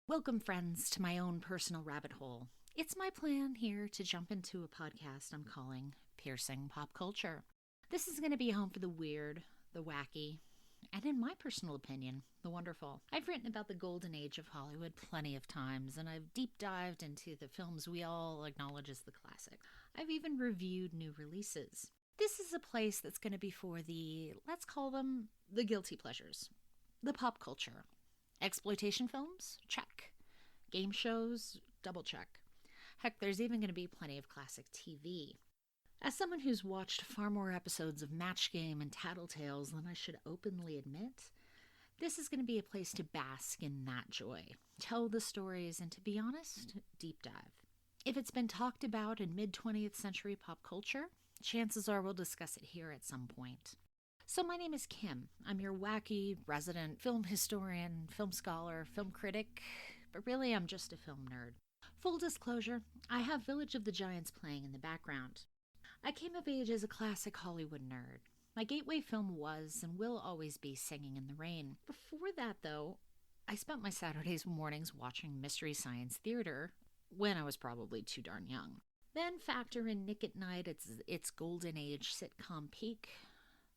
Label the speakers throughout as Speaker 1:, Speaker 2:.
Speaker 1: Welcome, friends, to my own personal rabbit hole. It's my plan here to jump into a podcast I'm calling Piercing Pop Culture. This is going to be home for the weird, the wacky, and in my personal opinion, the wonderful. I've written about the golden age of Hollywood plenty of times, and I've deep dived into the films we all acknowledge as the classic. I've even reviewed new releases. This is a place that's going to be for the, let's call them, the guilty pleasures. The pop culture. Exploitation films? Check. Game shows? Double check. Heck, there's even going to be plenty of classic TV. As someone who's watched far more episodes of Match Game and Tattletales than I should openly admit, this is going to be a place to bask in that joy, tell the stories, and to be honest, deep dive. If it's been talked about in mid-20th century pop culture, chances are we'll discuss it here at some point. So my name is Kim. I'm your wacky, resident film historian, film scholar, film critic, but really I'm just a film nerd. Full disclosure, I have Village of the Giants playing in the background. I came of age as a classic Hollywood nerd. My gateway film was and will always be Singing in the Rain. Before that, though, I spent my Saturdays mornings watching Mystery Science Theater when I was probably too darn young. Then factor in Nick at Night, its golden age sitcom peak.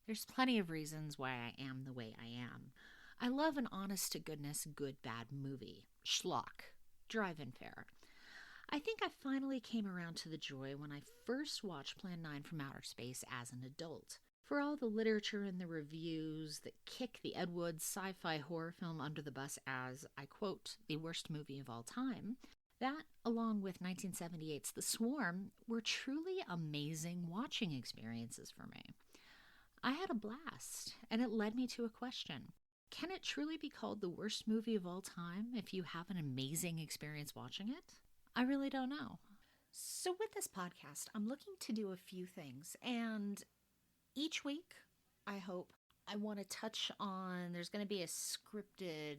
Speaker 1: There's plenty of reasons why I am the way I am. I love an honest-to-goodness, good-bad movie. Schlock. Drive-in fare. I think I finally came around to the joy when I first watched Plan 9 from Outer Space as an adult. For all the literature and the reviews that kick the Ed Wood sci-fi horror film under the bus as, I quote, the worst movie of all time, that, along with 1978's The Swarm, were truly amazing watching experiences for me. I had a blast, and it led me to a question. Can it truly be called the worst movie of all time if you have an amazing experience watching it? I really don't know. So with this podcast, I'm looking to do a few things, and each week, I hope, I want to touch on, there's going to be a scripted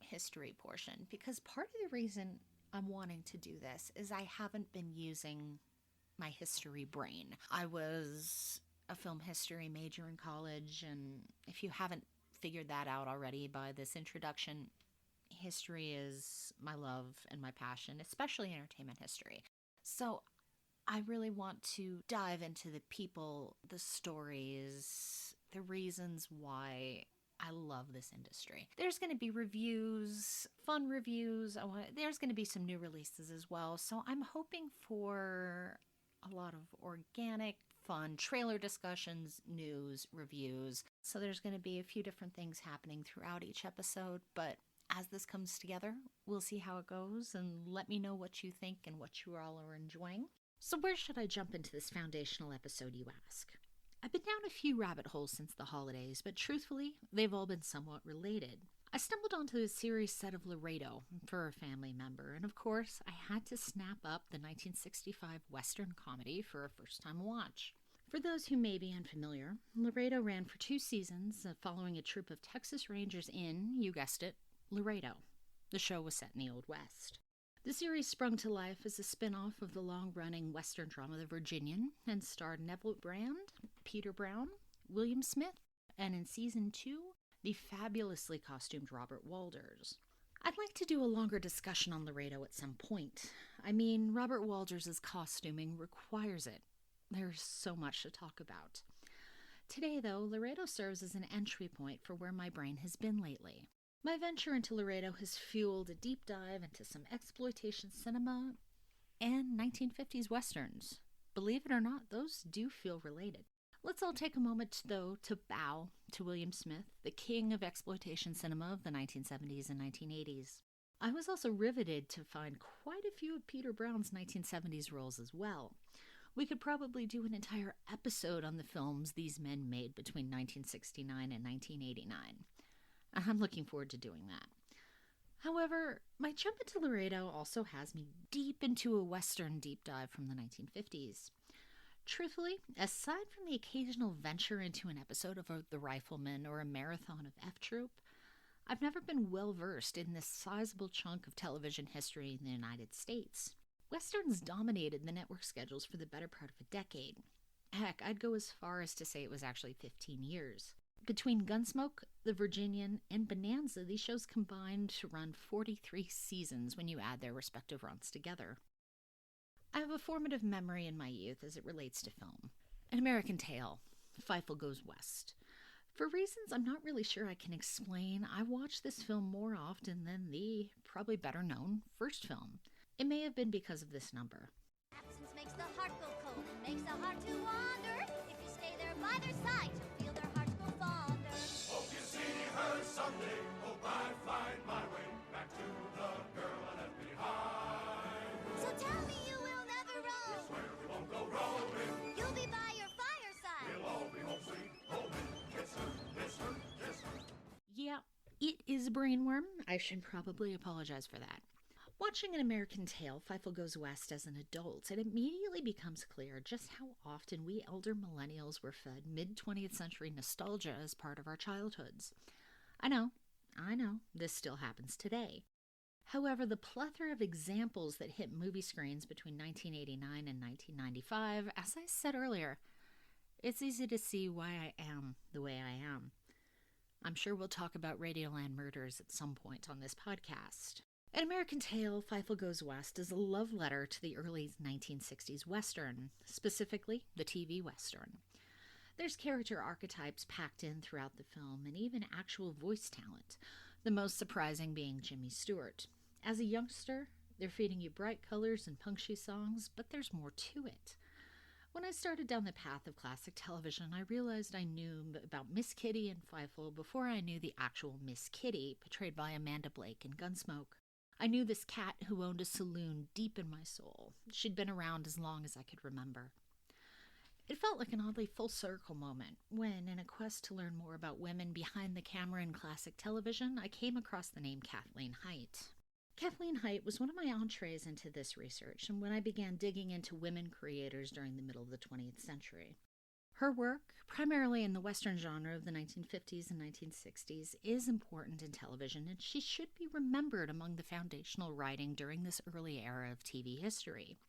Speaker 1: history portion, because part of the reason I'm wanting to do this is I haven't been using my history brain. I was a film history major in college, and if you haven't figured that out already by this introduction, history is my love and my passion, especially entertainment history. So I really want to dive into the people, the stories, the reasons why I love this industry. There's going to be reviews, fun reviews. There's going to be some new releases as well. So I'm hoping for a lot of organic, fun trailer discussions, news, reviews. So there's going to be a few different things happening throughout each episode, but as this comes together, we'll see how it goes, and let me know what you think and what you all are enjoying. So where should I jump into this foundational episode, you ask? I've been down a few rabbit holes since the holidays, but truthfully, they've all been somewhat related. I stumbled onto a series set of Laredo for a family member, and of course, I had to snap up the 1965 Western comedy for a first-time watch. For those who may be unfamiliar, Laredo ran for 2 seasons, following a troop of Texas Rangers in, you guessed it, Laredo. The show was set in the Old West. The series sprung to life as a spin-off of the long-running Western drama The Virginian and starred Neville Brand, Peter Brown, William Smith, and in Season 2, the fabulously costumed Robert Walders. I'd like to do a longer discussion on Laredo at some point. I mean, Robert Walders' costuming requires it. There's so much to talk about. Today, though, Laredo serves as an entry point for where my brain has been lately. My venture into Laredo has fueled a deep dive into some exploitation cinema and 1950s westerns. Believe it or not, those do feel related. Let's all take a moment, though, to bow to William Smith, the king of exploitation cinema of the 1970s and 1980s. I was also riveted to find quite a few of Peter Brown's 1970s roles as well. We could probably do an entire episode on the films these men made between 1969 and 1989. I'm looking forward to doing that. However, my jump into Laredo also has me deep into a Western deep dive from the 1950s. Truthfully, aside from the occasional venture into an episode of The Rifleman or a marathon of F Troop, I've never been well-versed in this sizable chunk of television history in the United States. Westerns dominated the network schedules for the better part of a decade. Heck, I'd go as far as to say it was actually 15 years. Between Gunsmoke, The Virginian, and Bonanza, these shows combined to run 43 seasons when you add their respective runs together. I have a formative memory in my youth as it relates to film. An American Tail, Fievel Goes West. For reasons I'm not really sure I can explain, I watched this film more often than the, probably better known, first film. It may have been because of this number.
Speaker 2: Absence makes the heart go cold and makes the heart to wander. If you stay there by their side, you'll feel their hearts grow fonder.
Speaker 3: Hope you see her someday. Hope I find my way back to the girl I left behind.
Speaker 2: So tell me you will never roam.
Speaker 3: I swear we won't go roaming.
Speaker 2: You'll be by your fireside.
Speaker 3: We'll all be home sweet home. Kiss her, kiss her, kiss her.
Speaker 1: Yeah, it is a brainworm. I should probably apologize for that. Watching An American Tail, Fievel Goes West as an adult, it immediately becomes clear just how often we elder millennials were fed mid-20th century nostalgia as part of our childhoods. I know, this still happens today. However, the plethora of examples that hit movie screens between 1989 and 1995, as I said earlier, it's easy to see why I am the way I am. I'm sure we'll talk about Radioland murders at some point on this podcast. An American Tail, Fievel Goes West is a love letter to the early 1960s Western, specifically the TV Western. There's character archetypes packed in throughout the film and even actual voice talent, the most surprising being Jimmy Stewart. As a youngster, they're feeding you bright colors and punchy songs, but there's more to it. When I started down the path of classic television, I realized I knew about Miss Kitty and Fievel before I knew the actual Miss Kitty, portrayed by Amanda Blake in Gunsmoke. I knew this cat who owned a saloon deep in my soul. She'd been around as long as I could remember. It felt like an oddly full circle moment when, in a quest to learn more about women behind the camera in classic television, I came across the name Kathleen Hite. Kathleen Hite was one of my entrees into this research, and when I began digging into women creators during the middle of the 20th century. Her work, primarily in the Western genre of the 1950s and 1960s, is important in television, and she should be remembered among the foundational writing during this early era of TV history.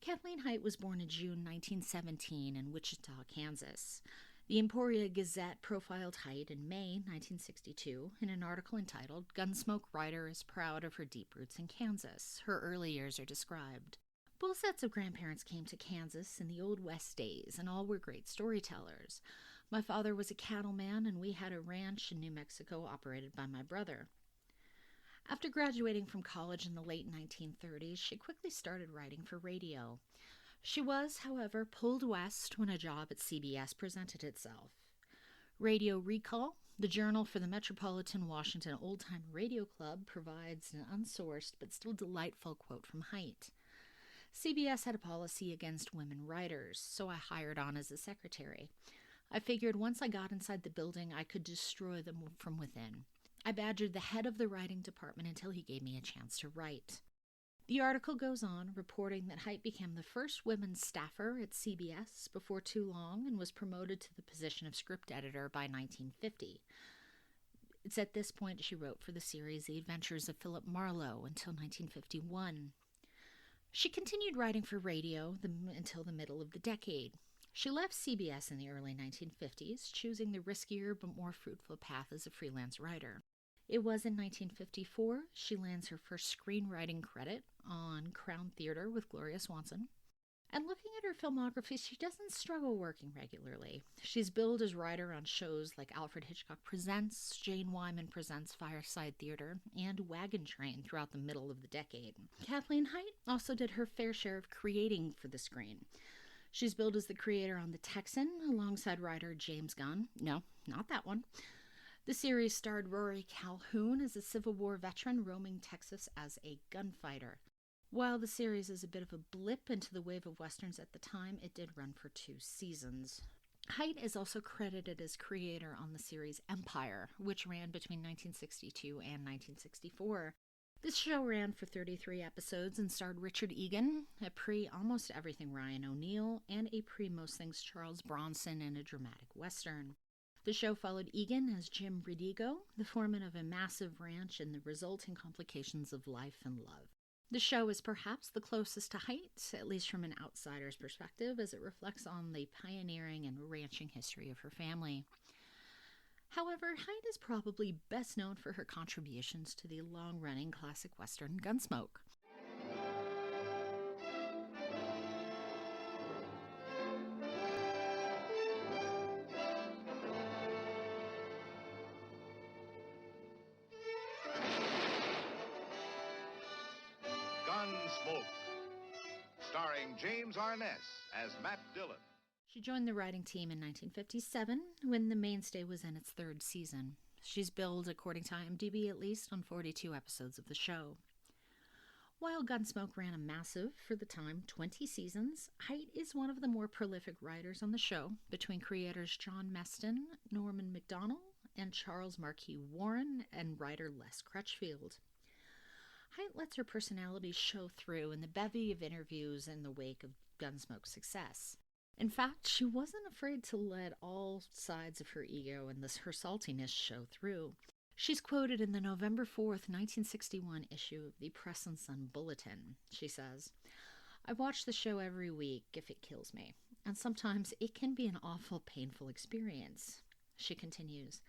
Speaker 1: Kathleen Hite was born in June 1917 in Wichita, Kansas. The Emporia Gazette profiled Hite in May 1962 in an article entitled "Gunsmoke Writer is Proud of Her Deep Roots in Kansas. Her Early Years Are Described." Both sets of grandparents came to Kansas in the Old West days, and all were great storytellers. My father was a cattleman, and we had a ranch in New Mexico operated by my brother. After graduating from college in the late 1930s, she quickly started writing for radio. She was, however, pulled west when a job at CBS presented itself. Radio Recall, the journal for the Metropolitan Washington Old Time Radio Club, provides an unsourced but still delightful quote from Hite. CBS had a policy against women writers, so I hired on as a secretary. I figured once I got inside the building, I could destroy them from within. I badgered the head of the writing department until he gave me a chance to write. The article goes on, reporting that Hite became the first women staffer at CBS before too long and was promoted to the position of script editor by 1950. It's at this point she wrote for the series The Adventures of Philip Marlowe until 1951. She continued writing for radio until the middle of the decade. She left CBS in the early 1950s, choosing the riskier but more fruitful path as a freelance writer. It was in 1954 she lands her first screenwriting credit on Crown Theater with Gloria Swanson. And looking at her filmography, she doesn't struggle working regularly. She's billed as writer on shows like Alfred Hitchcock Presents, Jane Wyman Presents Fireside Theater, and Wagon Train throughout the middle of the decade. Kathleen Hite also did her fair share of creating for the screen. She's billed as the creator on The Texan, alongside writer James Gunn. No, not that one. The series starred Rory Calhoun as a Civil War veteran roaming Texas as a gunfighter. While the series is a bit of a blip into the wave of westerns at the time, it did run for 2 seasons. Hite is also credited as creator on the series Empire, which ran between 1962 and 1964. This show ran for 33 episodes and starred Richard Egan, a pre-almost everything Ryan O'Neal, and a pre-most things Charles Bronson in a dramatic western. The show followed Egan as Jim Ridigo, the foreman of a massive ranch, and the resulting complications of life and love. The show is perhaps the closest to Hite, at least from an outsider's perspective, as it reflects on the pioneering and ranching history of her family. However, Hite is probably best known for her contributions to the long-running classic western Gunsmoke.
Speaker 4: Gunsmoke, starring James Arness as Matt Dillon.
Speaker 1: She joined the writing team in 1957 when The Mainstay was in its third season. She's billed, according to IMDb, at least on 42 episodes of the show. While Gunsmoke ran a massive, for the time, 20 seasons, Hite is one of the more prolific writers on the show, between creators John Meston, Norman Macdonald, and Charles Marquis Warren, and writer Les Crutchfield. Hite lets her personality show through in the bevy of interviews in the wake of Gunsmoke's success. In fact, she wasn't afraid to let all sides of her ego and her saltiness show through. She's quoted in the November 4th, 1961 issue of the Press and Sun Bulletin. She says, "I watch the show every week if it kills me, and sometimes it can be an awful, painful experience." She continues,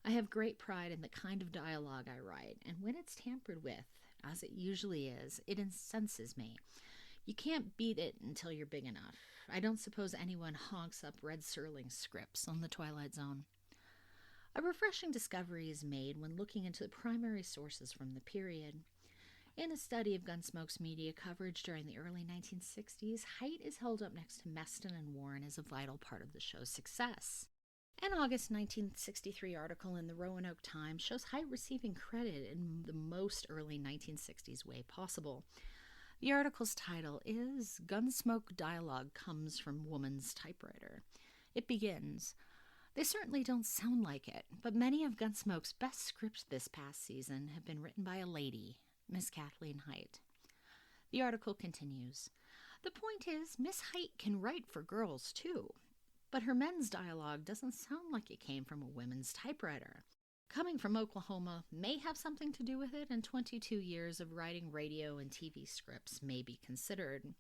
Speaker 1: "I have great pride in the kind of dialogue I write, and when it's tampered with, as it usually is, it incenses me. You can't beat it until you're big enough. I don't suppose anyone honks up Red Serling's scripts on The Twilight Zone." A refreshing discovery is made when looking into the primary sources from the period. In a study of Gunsmoke's media coverage during the early 1960s, Hite is held up next to Meston and Warren as a vital part of the show's success. An August 1963 article in the Roanoke Times shows Hite receiving credit in the most early 1960s way possible. The article's title is "Gunsmoke Dialogue Comes from Woman's Typewriter." It begins, "They certainly don't sound like it, but many of Gunsmoke's best scripts this past season have been written by a lady, Miss Kathleen Hite." The article continues, "The point is, Miss Hite can write for girls too, but her men's dialogue doesn't sound like it came from a women's typewriter. Coming from Oklahoma may have something to do with it, and 22 years of writing radio and TV scripts may be considered."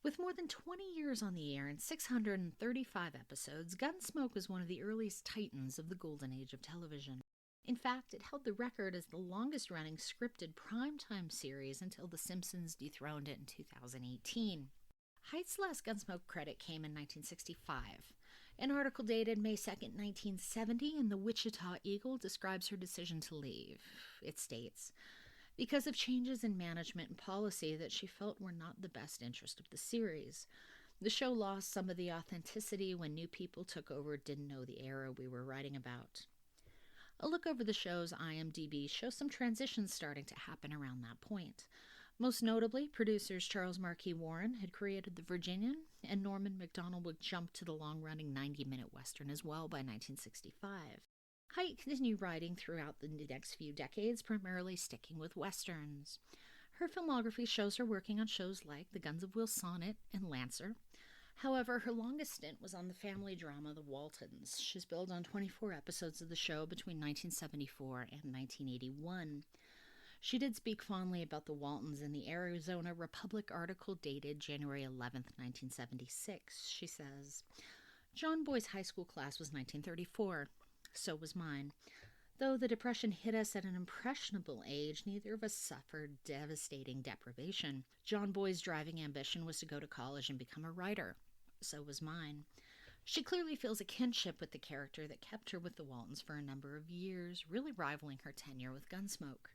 Speaker 1: With more than 20 years on the air and 635 episodes, Gunsmoke was one of the earliest titans of the golden age of television. In fact, it held the record as the longest-running scripted primetime series until The Simpsons dethroned it in 2018. Hite's last Gunsmoke credit came in 1965. An article dated May 2nd, 1970 in the Wichita Eagle describes her decision to leave. It states, "Because of changes in management and policy that she felt were not the best interest of the series. The show lost some of the authenticity when new people took over didn't know the era we were writing about." A look over the show's IMDb shows some transitions starting to happen around that point. Most notably, producers Charles Marquis Warren had created The Virginian, and Norman Macdonald would jump to the long-running 90-minute Western as well by 1965. Hite continued writing throughout the next few decades, primarily sticking with Westerns. Her filmography shows her working on shows like The Guns of Will Sonnet and Lancer. However, her longest stint was on the family drama The Waltons. She's billed on 24 episodes of the show between 1974 and 1981. She did speak fondly about the Waltons in the Arizona Republic article dated January 11, 1976. She says, "John Boy's high school class was 1934. So was mine. Though the Depression hit us at an impressionable age, neither of us suffered devastating deprivation. John Boy's driving ambition was to go to college and become a writer. So was mine." She clearly feels a kinship with the character that kept her with the Waltons for a number of years, really rivaling her tenure with Gunsmoke.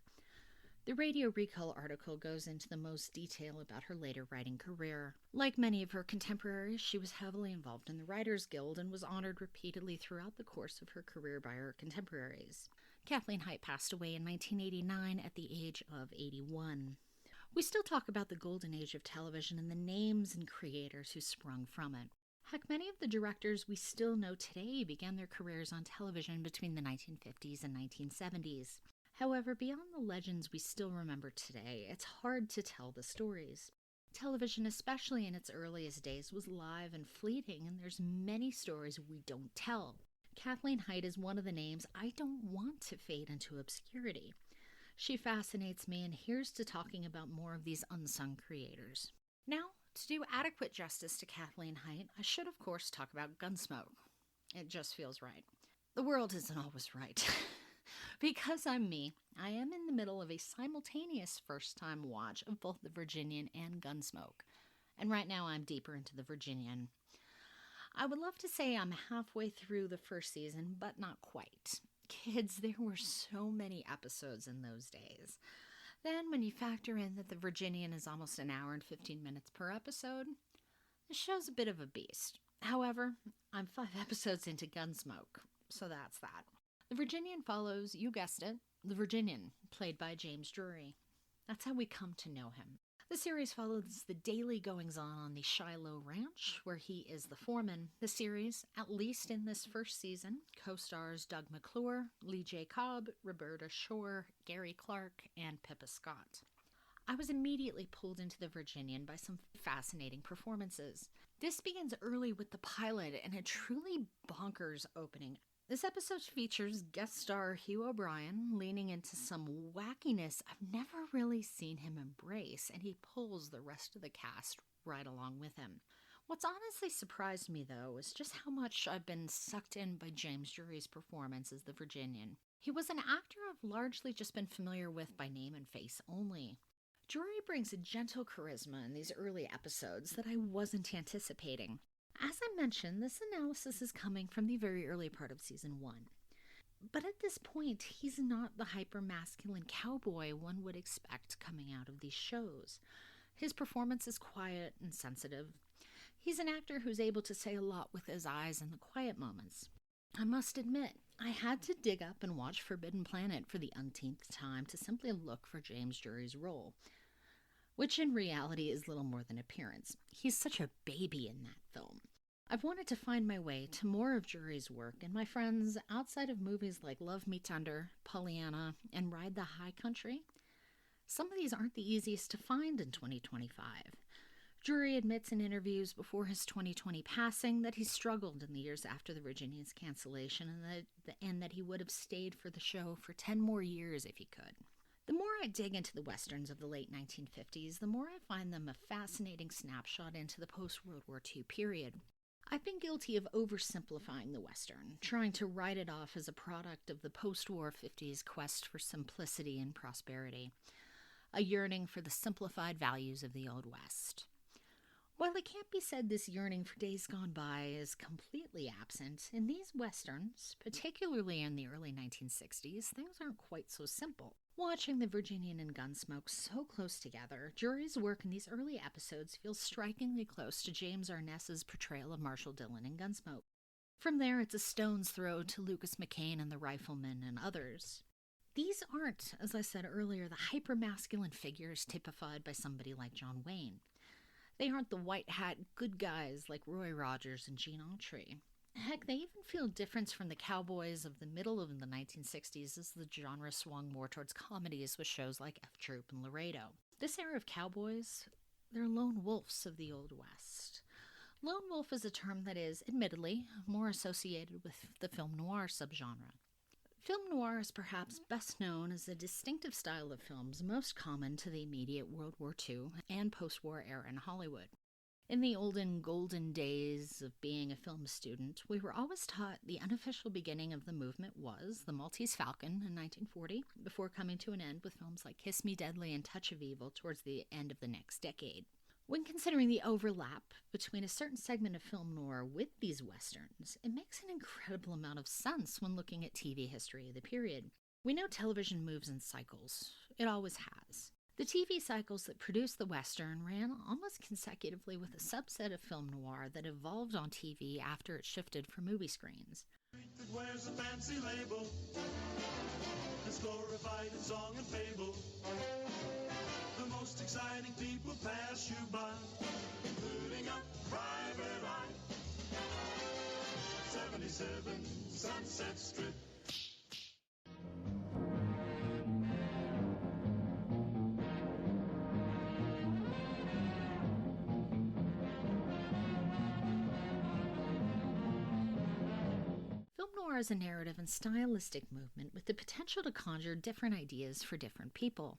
Speaker 1: The Radio Recall article goes into the most detail about her later writing career. Like many of her contemporaries, she was heavily involved in the Writers Guild and was honored repeatedly throughout the course of her career by her contemporaries. Kathleen Hite passed away in 1989 at the age of 81. We still talk about the golden age of television and the names and creators who sprung from it. Heck, many of the directors we still know today began their careers on television between the 1950s and 1970s. However, beyond the legends we still remember today, it's hard to tell the stories. Television, especially in its earliest days, was live and fleeting, and there's many stories we don't tell. Kathleen Hite is one of the names I don't want to fade into obscurity. She fascinates me, and here's to talking about more of these unsung creators. Now, to do adequate justice to Kathleen Hite, I should of course talk about Gunsmoke. It just feels right. The world isn't always right. Because I'm me, I am in the middle of a simultaneous first-time watch of both The Virginian and Gunsmoke. And right now I'm deeper into The Virginian. I would love to say I'm halfway through the first season, but not quite. Kids, there were so many episodes in those days. Then when you factor in that The Virginian is almost an hour and 15 minutes per episode, the show's a bit of a beast. However, I'm 5 episodes into Gunsmoke, so that's that. The Virginian follows, you guessed it, the Virginian, played by James Drury. That's how we come to know him. The series follows the daily goings-on the Shiloh Ranch, where he is the foreman. The series, at least in this first season, co-stars Doug McClure, Lee J. Cobb, Roberta Shore, Gary Clark, and Pippa Scott. I was immediately pulled into The Virginian by some fascinating performances. This begins early with the pilot and a truly bonkers opening. This episode features guest star Hugh O'Brien leaning into some wackiness I've never really seen him embrace, and he pulls the rest of the cast right along with him. What's honestly surprised me, though, is just how much I've been sucked in by James Drury's performance as the Virginian. He was an actor I've largely just been familiar with by name and face only. Drury brings a gentle charisma in these early episodes that I wasn't anticipating. As I mentioned, this analysis is coming from the very early part of Season 1. But at this point, he's not the hyper-masculine cowboy one would expect coming out of these shows. His performance is quiet and sensitive. He's an actor who's able to say a lot with his eyes in the quiet moments. I must admit, I had to dig up and watch Forbidden Planet for the umpteenth time to simply look for James Drury's role, which in reality is little more than appearance. He's such a baby in that film. I've wanted to find my way to more of Drury's work, and my friends, outside of movies like Love Me Tender, Pollyanna, and Ride the High Country, some of these aren't the easiest to find in 2025. Drury admits in interviews before his 2020 passing that he struggled in the years after The Virginian's cancellation and that he would have stayed for the show for 10 more years if he could. The more I dig into the westerns of the late 1950s, the more I find them a fascinating snapshot into the post-World War II period. I've been guilty of oversimplifying the western, trying to write it off as a product of the post-war 50s quest for simplicity and prosperity, a yearning for the simplified values of the Old West. While it can't be said this yearning for days gone by is completely absent, in these westerns, particularly in the early 1960s, things aren't quite so simple. Watching The Virginian and Gunsmoke so close together, Drury's work in these early episodes feels strikingly close to James Arness's portrayal of Marshall Dillon in Gunsmoke. From there, it's a stone's throw to Lucas McCain and the Rifleman and others. These aren't, as I said earlier, the hyper-masculine figures typified by somebody like John Wayne. They aren't the white-hat good guys like Roy Rogers and Gene Autry. Heck, they even feel different from the cowboys of the middle of the 1960s as the genre swung more towards comedies with shows like F Troop and Laredo. This era of cowboys, they're lone wolves of the Old West. Lone wolf is a term that is, admittedly, more associated with the film noir subgenre. Film noir is perhaps best known as a distinctive style of films most common to the immediate World War II and post-war era in Hollywood. In the olden golden days of being a film student, we were always taught the unofficial beginning of the movement was The Maltese Falcon in 1940, before coming to an end with films like Kiss Me Deadly and Touch of Evil towards the end of the next decade. When considering the overlap between a certain segment of film noir with these westerns, it makes an incredible amount of sense when looking at TV history of the period. We know television moves in cycles. It always has. The TV cycles that produced the western ran almost consecutively with a subset of film noir that evolved on TV after it shifted from movie screens.
Speaker 3: That wears a fancy label, that's glorified in song and fable. The most exciting people pass you by, including a private eye. 77 Sunset Strip.
Speaker 1: Film noir is a narrative and stylistic movement with the potential to conjure different ideas for different people.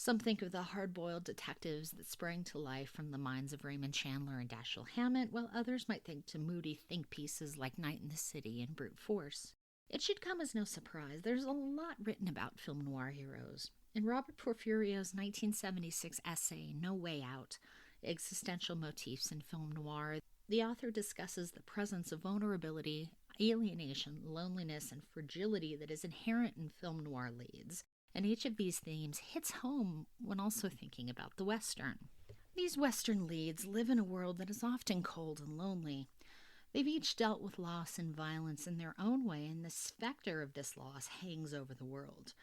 Speaker 1: Some think of the hard-boiled detectives that sprang to life from the minds of Raymond Chandler and Dashiell Hammett, while others might think to moody think pieces like Night in the City and Brute Force. It should come as no surprise. There's a lot written about film noir heroes. In Robert Porfirio's 1976 essay, No Way Out, Existential Motifs in Film Noir, the author discusses the presence of vulnerability, alienation, loneliness, and fragility that is inherent in film noir leads, and each of these themes hits home when also thinking about the Western. These Western leads live in a world that is often cold and lonely. They've each dealt with loss and violence in their own way, and the specter of this loss hangs over the world.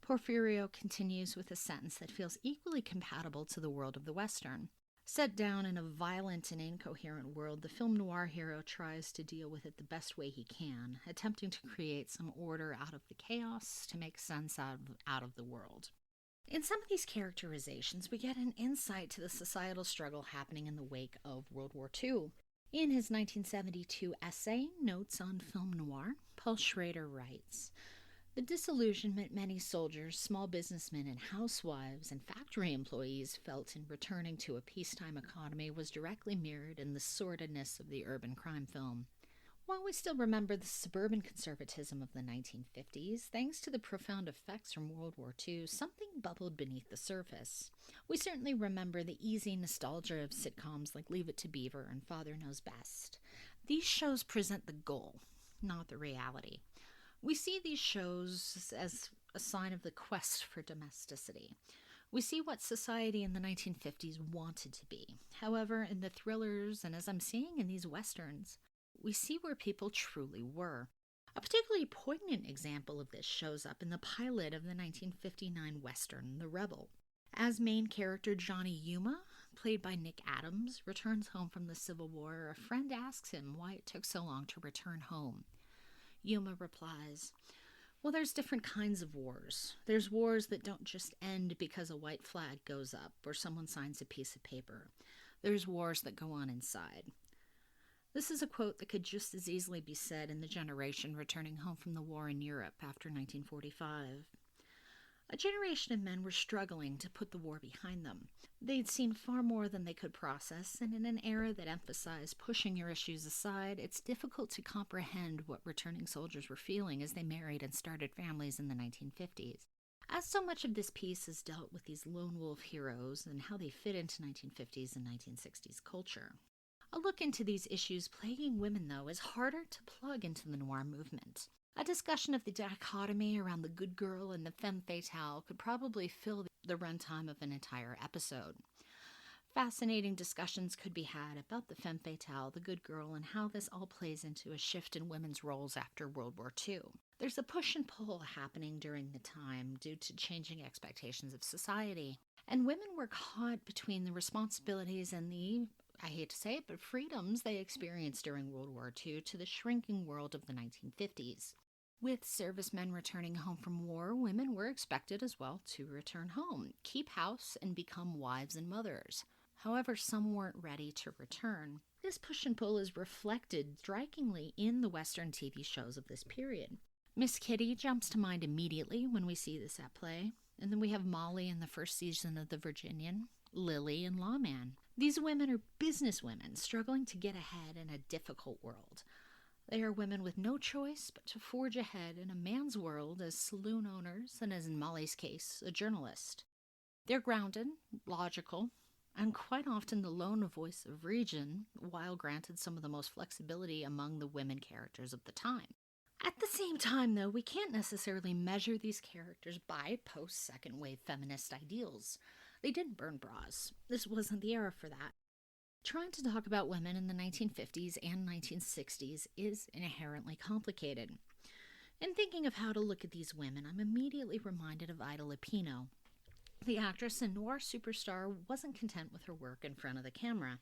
Speaker 1: Porfirio continues with a sentence that feels equally compatible to the world of the Western. Set down in a violent and incoherent world, the film noir hero tries to deal with it the best way he can, attempting to create some order out of the chaos to make sense out of the world. In some of these characterizations, we get an insight to the societal struggle happening in the wake of World War II. In his 1972 essay, Notes on Film Noir, Paul Schrader writes, "The disillusionment many soldiers, small businessmen, and housewives and factory employees felt in returning to a peacetime economy was directly mirrored in the sordidness of the urban crime film. While we still remember the suburban conservatism of the 1950s, thanks to the profound effects from World War II, something bubbled beneath the surface. We certainly remember the easy nostalgia of sitcoms like Leave It to Beaver and Father Knows Best. These shows present the goal, not the reality. We see these shows as a sign of the quest for domesticity. We see what society in the 1950s wanted to be. However, in the thrillers, and as I'm seeing in these westerns, we see where people truly were. A particularly poignant example of this shows up in the pilot of the 1959 western, The Rebel. As main character Johnny Yuma, played by Nick Adams, returns home from the Civil War, a friend asks him why it took so long to return home. Yuma replies, "Well, there's different kinds of wars. There's wars that don't just end because a white flag goes up or someone signs a piece of paper. There's wars that go on inside." This is a quote that could just as easily be said in the generation returning home from the war in Europe after 1945. A generation of men were struggling to put the war behind them. They'd seen far more than they could process, and in an era that emphasized pushing your issues aside, it's difficult to comprehend what returning soldiers were feeling as they married and started families in the 1950s. As so much of this piece has dealt with these lone wolf heroes and how they fit into 1950s and 1960s culture. A look into these issues plaguing women, though, is harder to plug into the noir movement. A discussion of the dichotomy around the good girl and the femme fatale could probably fill the runtime of an entire episode. Fascinating discussions could be had about the femme fatale, the good girl, and how this all plays into a shift in women's roles after World War II. There's a push and pull happening during the time due to changing expectations of society. And women were caught between the responsibilities and the, I hate to say it, but freedoms they experienced during World War II to the shrinking world of the 1950s. With servicemen returning home from war, women were expected as well to return home, keep house, and become wives and mothers. However, some weren't ready to return. This push and pull is reflected strikingly in the Western TV shows of this period. Miss Kitty jumps to mind immediately when we see this at play, and then we have Molly in the first season of The Virginian, Lily in Lawman. These women are businesswomen struggling to get ahead in a difficult world. They are women with no choice but to forge ahead in a man's world as saloon owners and, as in Molly's case, a journalist. They're grounded, logical, and quite often the lone voice of reason, while granted some of the most flexibility among the women characters of the time. At the same time, though, we can't necessarily measure these characters by post-second wave feminist ideals. They didn't burn bras. This wasn't the era for that. Trying to talk about women in the 1950s and 1960s is inherently complicated. In thinking of how to look at these women, I'm immediately reminded of Ida Lupino. The actress and noir superstar wasn't content with her work in front of the camera.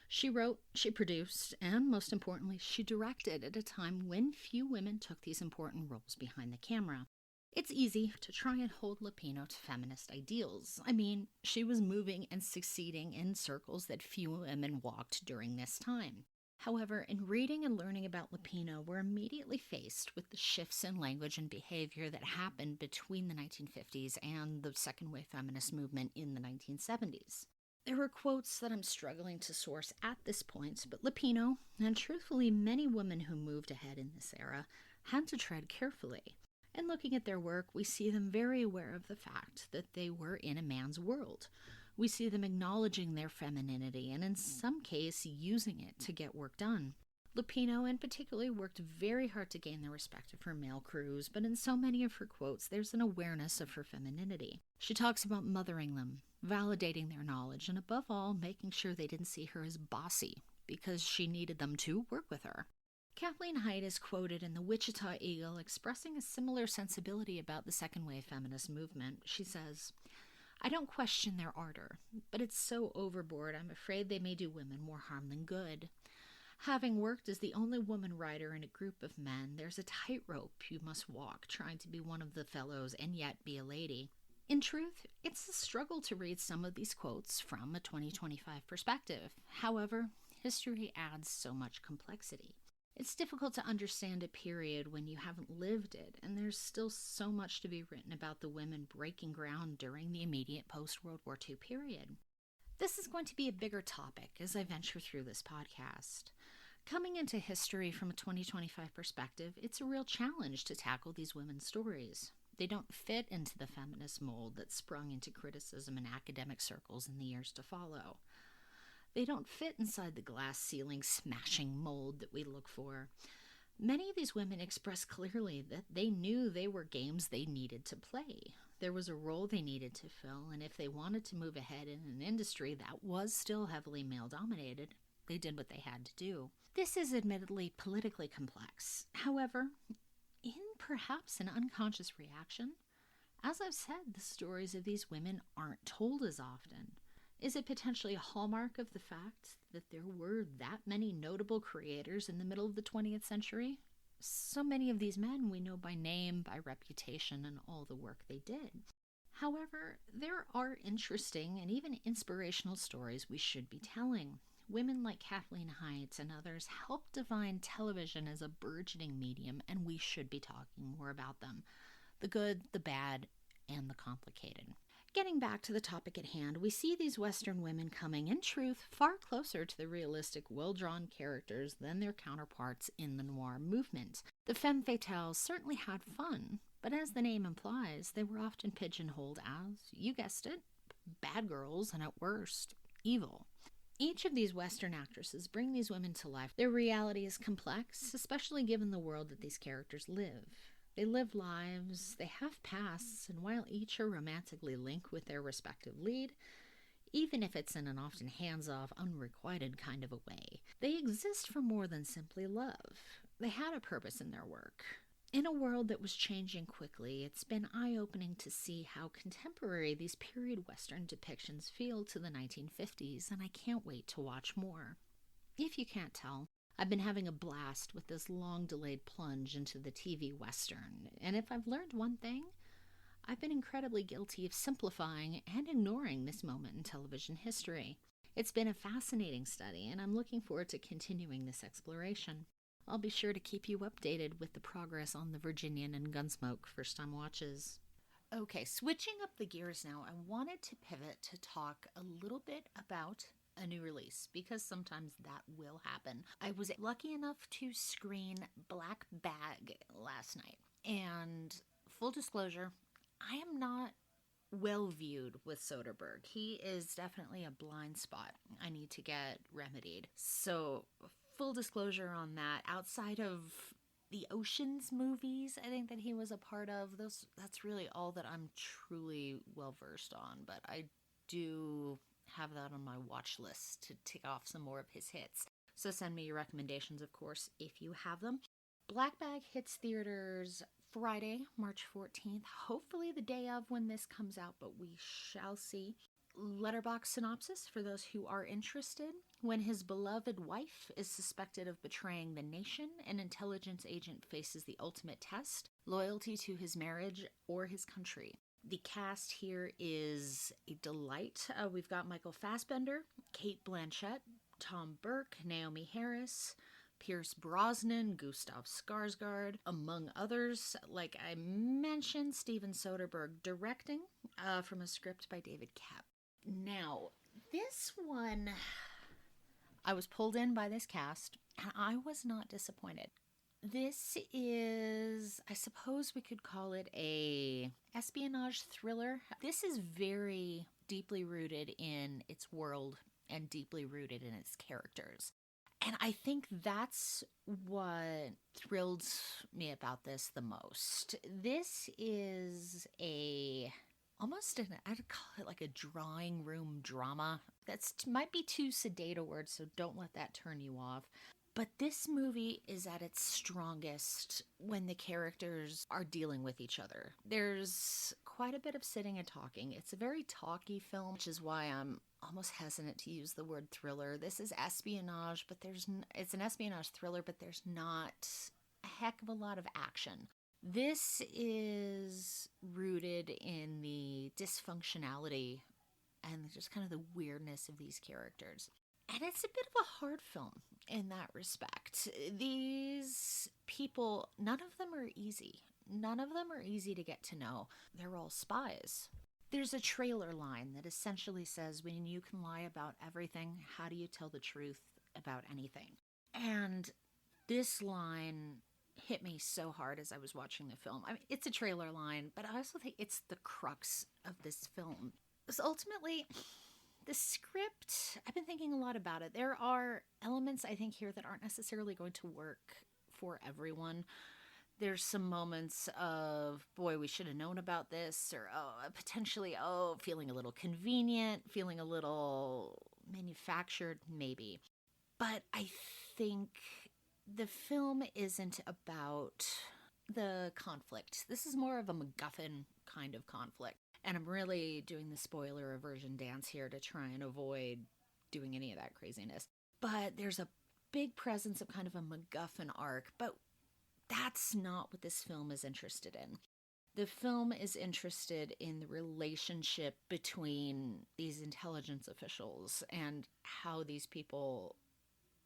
Speaker 1: She wrote, she produced, and most importantly, she directed at a time when few women took these important roles behind the camera. It's easy to try and hold Lupino to feminist ideals. I mean, she was moving and succeeding in circles that few women walked during this time. However, in reading and learning about Lupino, we're immediately faced with the shifts in language and behavior that happened between the 1950s and the second wave feminist movement in the 1970s. There were quotes that I'm struggling to source at this point, but Lupino, and truthfully many women who moved ahead in this era, had to tread carefully. And looking at their work, we see them very aware of the fact that they were in a man's world. We see them acknowledging their femininity and in some case using it to get work done. Lupino in particular worked very hard to gain the respect of her male crews, but in so many of her quotes there's an awareness of her femininity. She talks about mothering them, validating their knowledge, and above all making sure they didn't see her as bossy, because she needed them to work with her. Kathleen Hite is quoted in the Wichita Eagle expressing a similar sensibility about the second wave feminist movement. She says, "I don't question their ardor, but it's so overboard I'm afraid they may do women more harm than good. Having worked as the only woman writer in a group of men, there's a tightrope you must walk trying to be one of the fellows and yet be a lady." In truth, it's a struggle to read some of these quotes from a 2025 perspective. However, history adds so much complexity. It's difficult to understand a period when you haven't lived it, and there's still so much to be written about the women breaking ground during the immediate post-World War II period. This is going to be a bigger topic as I venture through this podcast. Coming into history from a 2025 perspective, it's a real challenge to tackle these women's stories. They don't fit into the feminist mold that sprung into criticism in academic circles in the years to follow. They don't fit inside the glass ceiling smashing mold that we look for. Many of these women express clearly that they knew they were games they needed to play. There was a role they needed to fill, and if they wanted to move ahead in an industry that was still heavily male-dominated, they did what they had to do. This is admittedly politically complex. However, in perhaps an unconscious reaction, as I've said, the stories of these women aren't told as often. Is it potentially a hallmark of the fact that there were that many notable creators in the middle of the 20th century? So many of these men we know by name, by reputation, and all the work they did. However, there are interesting and even inspirational stories we should be telling. Women like Kathleen Hite and others helped define television as a burgeoning medium, and we should be talking more about them. The good, the bad, and the complicated. Getting back to the topic at hand, we see these Western women coming, in truth, far closer to the realistic, well-drawn characters than their counterparts in the noir movement. The femme fatales certainly had fun, but as the name implies, they were often pigeonholed as, you guessed it, bad girls and at worst, evil. Each of these Western actresses bring these women to life. Their reality is complex, especially given the world that these characters live. They live lives, they have pasts, and while each are romantically linked with their respective lead, even if it's in an often hands-off, unrequited kind of a way, they exist for more than simply love. They had a purpose in their work. In a world that was changing quickly, it's been eye-opening to see how contemporary these period Western depictions feel to the 1950s, and I can't wait to watch more. If you can't tell, I've been having a blast with this long-delayed plunge into the TV Western, and if I've learned one thing, I've been incredibly guilty of simplifying and ignoring this moment in television history. It's been a fascinating study, and I'm looking forward to continuing this exploration. I'll be sure to keep you updated with the progress on the Virginian and Gunsmoke first-time watches. Okay, switching up the gears now, I wanted to pivot to talk a little bit about a new release, because sometimes that will happen. I was lucky enough to screen Black Bag last night, and full disclosure, I am not well viewed with Soderbergh. He is definitely a blind spot I need to get remedied. So, full disclosure on that, outside of the Oceans movies, I think that he was a part of, that's really all that I'm truly well versed on, but I do have that on my watch list to tick off some more of his hits. So send me your recommendations, of course, if you have them. Black Bag hits theaters Friday, March 14th, hopefully the day of when this comes out, but we shall see. Letterboxd synopsis for those who are interested. When his beloved wife is suspected of betraying the nation, an intelligence agent faces the ultimate test, loyalty to his marriage or his country. The cast here is a delight. We've got Michael Fassbender, Cate Blanchett, Tom Burke, Naomi Harris, Pierce Brosnan, Gustav Skarsgård, among others. Like I mentioned, Steven Soderbergh directing from a script by David Kapp. Now, this one, I was pulled in by this cast, and I was not disappointed. This is, I suppose we could call it a espionage thriller. This is very deeply rooted in its world and deeply rooted in its characters. And I think that's what thrilled me about this the most. This is I'd call it like a drawing room drama. That's might be too sedate a word, so don't let that turn you off. But this movie is at its strongest when the characters are dealing with each other. There's quite a bit of sitting and talking. It's a very talky film, which is why I'm almost hesitant to use the word thriller. This is espionage, but it's an espionage thriller, but there's not a heck of a lot of action. This is rooted in the dysfunctionality and just kind of the weirdness of these characters. And it's a bit of a hard film in that respect. These people, none of them are easy. None of them are easy to get to know. They're all spies. There's a trailer line that essentially says, when you can lie about everything, how do you tell the truth about anything? And this line hit me so hard as I was watching the film. I mean, it's a trailer line, but I also think it's the crux of this film. So ultimately, the script, I've been thinking a lot about it. There are elements, I think, here that aren't necessarily going to work for everyone. There's some moments of, boy, we should have known about this, or potentially, feeling a little convenient, feeling a little manufactured, maybe. But I think the film isn't about the conflict. This is more of a MacGuffin kind of conflict. And I'm really doing the spoiler aversion dance here to try and avoid doing any of that craziness. But there's a big presence of kind of a MacGuffin arc, but that's not what this film is interested in. The film is interested in the relationship between these intelligence officials and how these people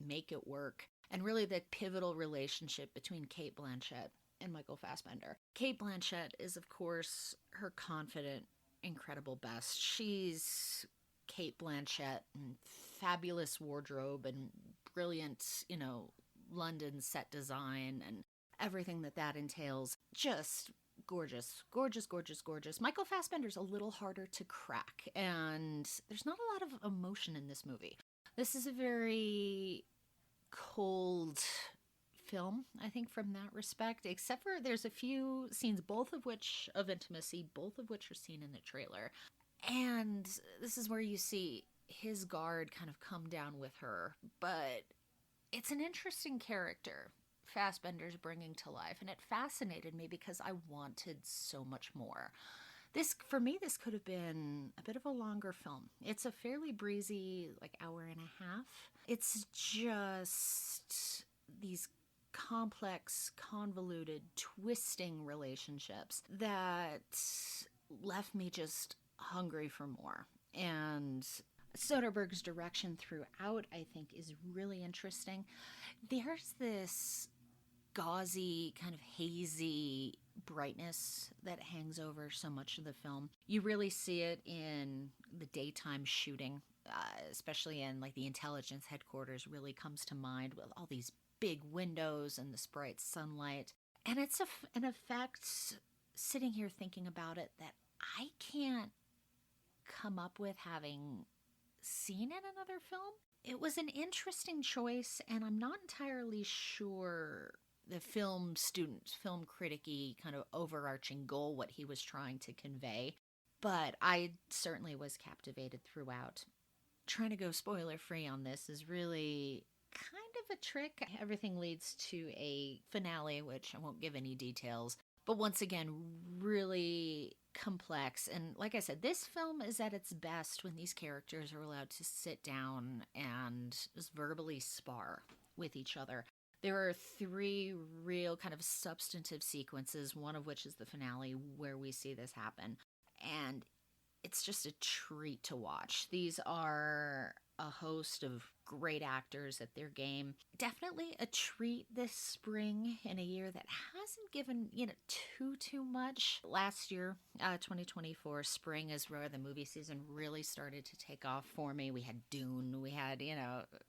Speaker 1: make it work, and really the pivotal relationship between Cate Blanchett and Michael Fassbender. Cate Blanchett is, of course, her confident, incredible best. She's Cate Blanchett and fabulous wardrobe and brilliant, London set design and everything that entails. Just gorgeous, gorgeous, gorgeous, gorgeous. Michael Fassbender's a little harder to crack, and there's not a lot of emotion in this movie. This is a very cold film, I think, from that respect, except for there's a few scenes, both of which of intimacy, both of which are seen in the trailer. And this is where you see his guard kind of come down with her. But it's an interesting character Fassbender's bringing to life, and it fascinated me because I wanted so much more. For me, this could have been a bit of a longer film. It's a fairly breezy, hour and a half. It's just these complex, convoluted, twisting relationships that left me just hungry for more. And Soderbergh's direction throughout, I think, is really interesting. There's this gauzy, kind of hazy brightness that hangs over so much of the film. You really see it in the daytime shooting, especially in the intelligence headquarters really comes to mind with all these big windows and this bright sunlight. And it's an effect, sitting here thinking about it, that I can't come up with having seen in another film. It was an interesting choice, and I'm not entirely sure the film critic-y kind of overarching goal, what he was trying to convey. But I certainly was captivated throughout. Trying to go spoiler-free on this is really kind of a trick. Everything leads to a finale, which I won't give any details. But once again, really complex. And like I said, this film is at its best when these characters are allowed to sit down and just verbally spar with each other. There are 3 real kind of substantive sequences, one of which is the finale where we see this happen. And it's just a treat to watch. These are a host of great actors at their game. Definitely a treat this spring in a year that hasn't given, too much. Last year, 2024, spring is where the movie season really started to take off for me. We had Dune, we had,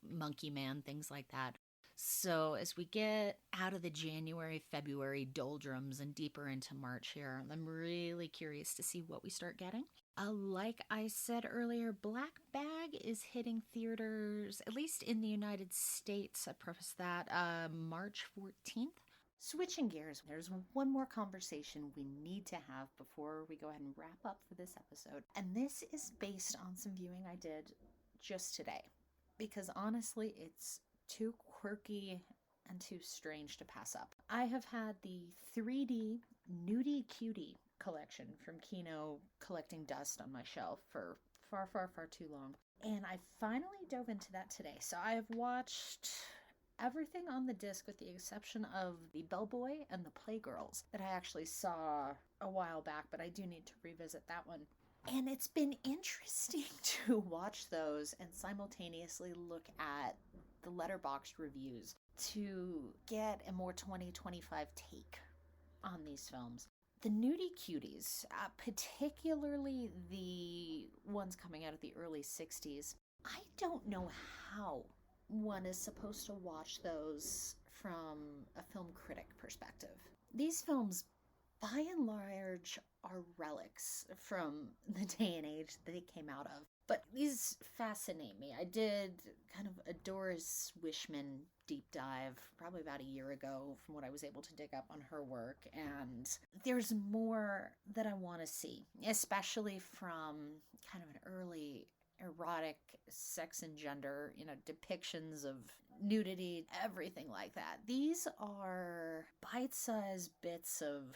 Speaker 1: Monkey Man, things like that. So as we get out of the January, February doldrums and deeper into March here, I'm really curious to see what we start getting. Like I said earlier, Black Bag is hitting theaters, at least in the United States. I preface that March 14th. Switching gears, there's one more conversation we need to have before we go ahead and wrap up for this episode. And this is based on some viewing I did just today. Because honestly, it's too quirky and too strange to pass up. I have had the 3D Nudie Cutie collection from Kino collecting dust on my shelf for far, far, far too long. And I finally dove into that today. So I have watched everything on the disc with the exception of the Bellboy and the Playgirls that I actually saw a while back, but I do need to revisit that one. And it's been interesting to watch those and simultaneously look at the Letterboxd reviews to get a more 2025 take on these films. The Nudie Cuties, particularly the ones coming out of the early 60s, I don't know how one is supposed to watch those from a film critic perspective. These films, by and large, are relics from the day and age that they came out of. But these fascinate me. I did kind of a Doris Wishman deep dive probably about a year ago from what I was able to dig up on her work. And there's more that I want to see, especially from kind of an early erotic sex and gender, depictions of nudity, everything like that. These are bite-sized bits of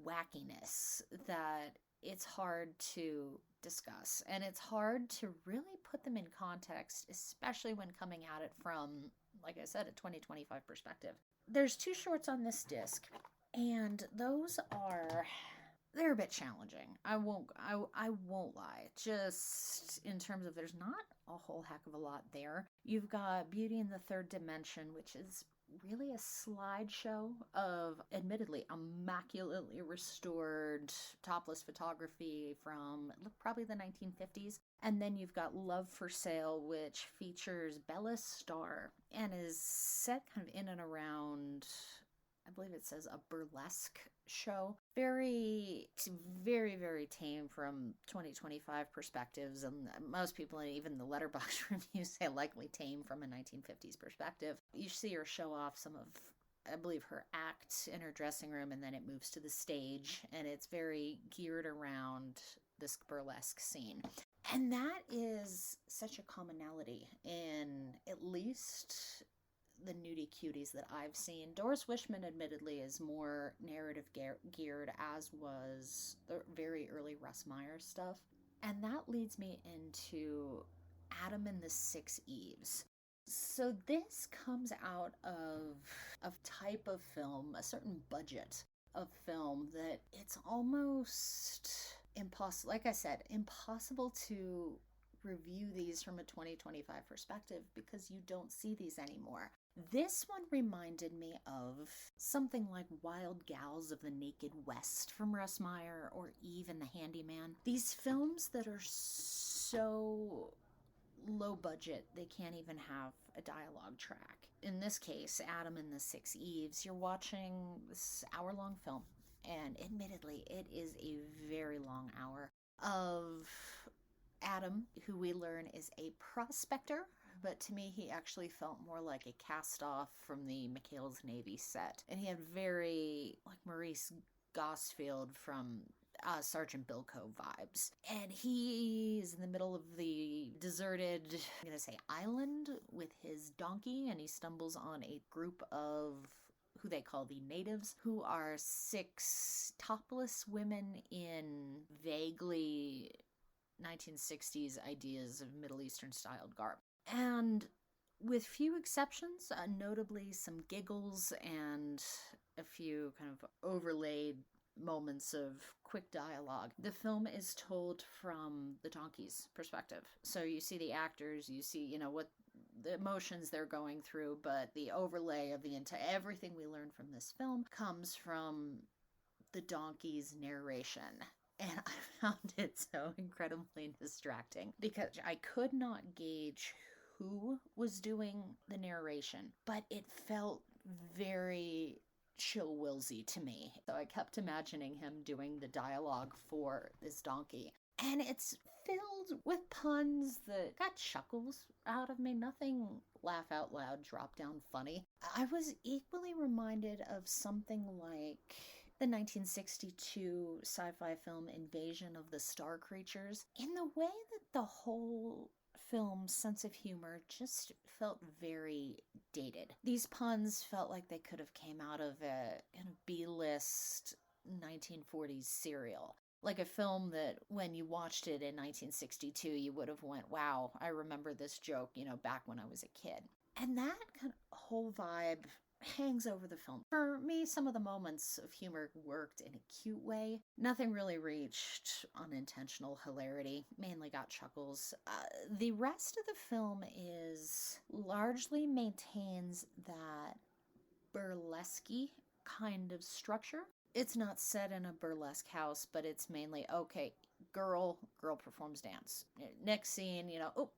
Speaker 1: wackiness that it's hard to discuss, and it's hard to really put them in context, especially when coming at it from, like I said, a 2025 perspective. There's 2 shorts on this disc, and they're a bit challenging. I won't lie. Just in terms of there's not a whole heck of a lot there. You've got Beauty in the Third Dimension, which is really a slideshow of admittedly immaculately restored topless photography from probably the 1950s. And then you've got Love for Sale, which features Bella Starr and is set kind of in and around, I believe it says, a burlesque show. Very, very, very tame from 2025 perspectives, and most people, and even the Letterboxd reviews, say likely tame from a 1950s perspective. You see her show off some of, I believe, her act in her dressing room, and then it moves to the stage, and it's very geared around this burlesque scene. And that is such a commonality in at least the Nudie Cuties that I've seen. Doris Wishman, admittedly, is more narrative geared, as was the very early Russ Meyer stuff. And that leads me into Adam and the Six Eves. So this comes out of type of film, a certain budget of film that it's almost impossible, like I said, impossible to review these from a 2025 perspective because you don't see these anymore. This one reminded me of something like Wild Gals of the Naked West from Russ Meyer, or even The Handyman. These films that are so low budget they can't even have a dialogue track. In this case, Adam and the Six Eves, you're watching this hour-long film, and admittedly it is a very long hour of Adam, who we learn is a prospector, but to me he actually felt more like a cast-off from the McHale's Navy set. And he had very, like, Maurice Gosfield from Sergeant Bilko vibes. And he is in the middle of the deserted, I'm going to say, island with his donkey, and he stumbles on a group of who they call the natives, who are 6 topless women in vaguely 1960s ideas of Middle Eastern styled garb. And with few exceptions, notably some giggles and a few kind of overlaid moments of quick dialogue, the film is told from the donkey's perspective. So you see the actors, you see, what the emotions they're going through, but the overlay of everything we learn from this film comes from the donkey's narration. And I found it so incredibly distracting because I could not gauge who was doing the narration, but it felt very Chill Willsy to me. So I kept imagining him doing the dialogue for this donkey. And it's filled with puns that got chuckles out of me. Nothing laugh out loud, drop down funny. I was equally reminded of something like the 1962 sci-fi film Invasion of the Star Creatures, in the way that the whole film's sense of humor just felt very dated. These puns felt like they could have came out of a B-list 1940s serial. Like a film that when you watched it in 1962, you would have went, wow, I remember this joke, back when I was a kid. And that kind of whole vibe hangs over the film. For me, some of the moments of humor worked in a cute way. Nothing really reached unintentional hilarity, mainly got chuckles. The rest of the film largely maintains that burlesque kind of structure. It's not set in a burlesque house, but it's mainly, okay, girl performs dance. Next scene,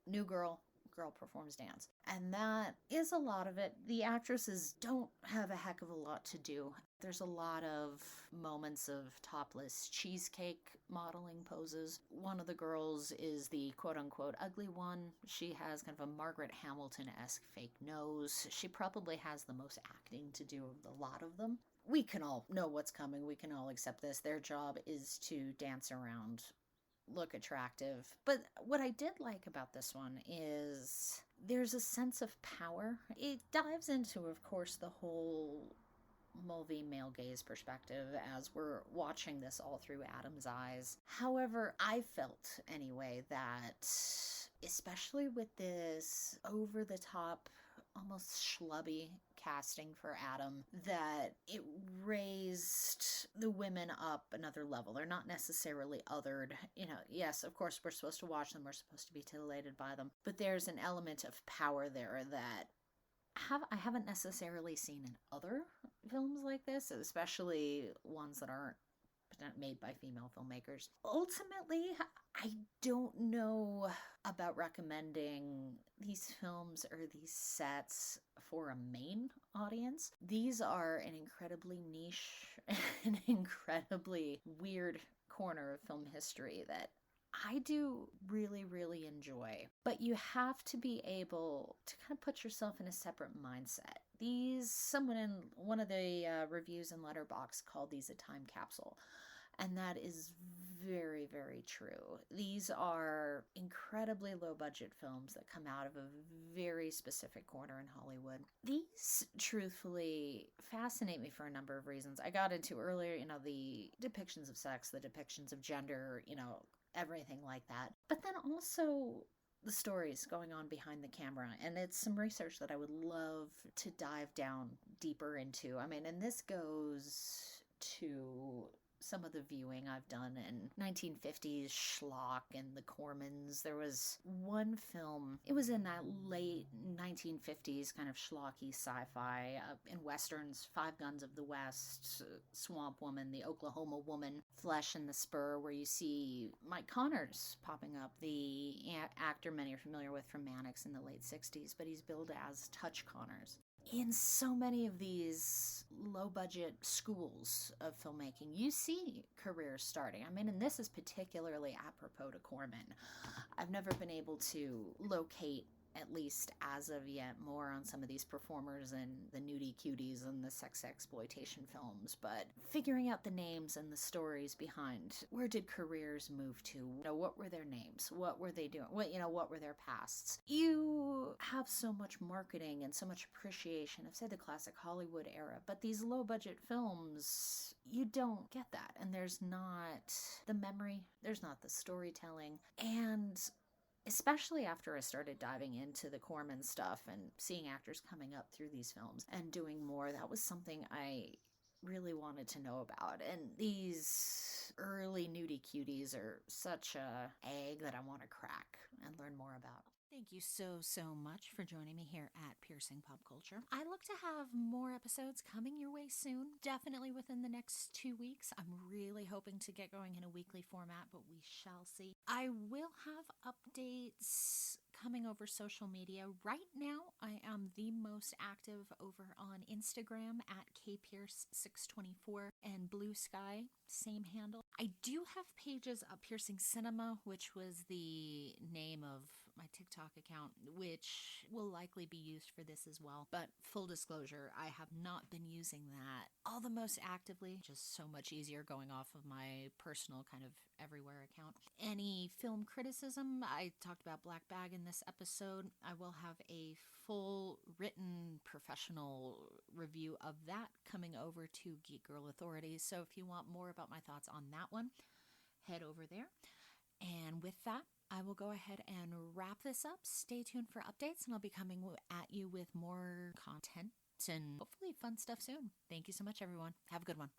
Speaker 1: new girl performs dance. And that is a lot of it. The actresses don't have a heck of a lot to do. There's a lot of moments of topless cheesecake modeling poses. One of the girls is the quote-unquote ugly one. She has kind of a Margaret Hamilton-esque fake nose. She probably has the most acting to do of the lot of them. We can all know what's coming. We can all accept this. Their job is to dance around, look attractive. But what I did like about this one is there's a sense of power. It dives into, of course, the whole Mulvey male gaze perspective as we're watching this all through Adam's eyes. However, I felt anyway that, especially with this over-the-top, almost schlubby casting for Adam, that it raised the women up another level. They're not necessarily othered. Yes, of course, we're supposed to watch them. We're supposed to be titillated by them. But there's an element of power there that I haven't necessarily seen in other films like this, especially ones that aren't made by female filmmakers. Ultimately, I don't know about recommending these films or these sets for a main audience. These are an incredibly niche and incredibly weird corner of film history that I do really, really enjoy. But you have to be able to kind of put yourself in a separate mindset. Someone in one of the reviews in Letterboxd called these a time capsule. And that is very, very true. These are incredibly low-budget films that come out of a very specific corner in Hollywood. These, truthfully, fascinate me for a number of reasons. I got into earlier, the depictions of sex, the depictions of gender, everything like that. But then also the stories going on behind the camera. And it's some research that I would love to dive down deeper into. And this goes to some of the viewing I've done in 1950s schlock and the Cormans. There was one film, it was in that late 1950s kind of schlocky sci-fi, in westerns, Five Guns of the West, Swamp Woman, The Oklahoma Woman, Flesh and the Spur, where you see Mike Connors popping up, the actor many are familiar with from Mannix in the late 60s, but he's billed as Touch Connors. In so many of these low-budget schools of filmmaking, you see careers starting. And this is particularly apropos to Corman. I've never been able to locate, at least as of yet, more on some of these performers and the nudie cuties and the sex exploitation films, but figuring out the names and the stories behind where did careers move to? What were their names? What were they doing? What were their pasts? You have so much marketing and so much appreciation of, say, the classic Hollywood era, but these low-budget films, you don't get that. And there's not the memory, there's not the storytelling, and especially after I started diving into the Corman stuff and seeing actors coming up through these films and doing more, that was something I really wanted to know about. And these early nudie cuties are such a egg that I want to crack and learn more about. Thank you so much for joining me here at Piercing Pop Culture. I look to have more episodes coming your way soon, definitely within the next 2 weeks. I'm really hoping to get going in a weekly format, but we shall see. I will have updates coming over social media. Right now, I am the most active over on Instagram at kpierce624 and Blue Sky, same handle. I do have pages at Piercing Cinema, which was the name of my TikTok account, which will likely be used for this as well. But full disclosure, I have not been using that all the most actively. Just so much easier going off of my personal kind of everywhere account. Any film criticism, I talked about Black Bag in this episode. I will have a full written professional review of that coming over to Geek Girl Authority. So if you want more about my thoughts on that one, head over there. And with that, I will go ahead and wrap this up. Stay tuned for updates, and I'll be coming at you with more content and hopefully fun stuff soon. Thank you so much, everyone. Have a good one.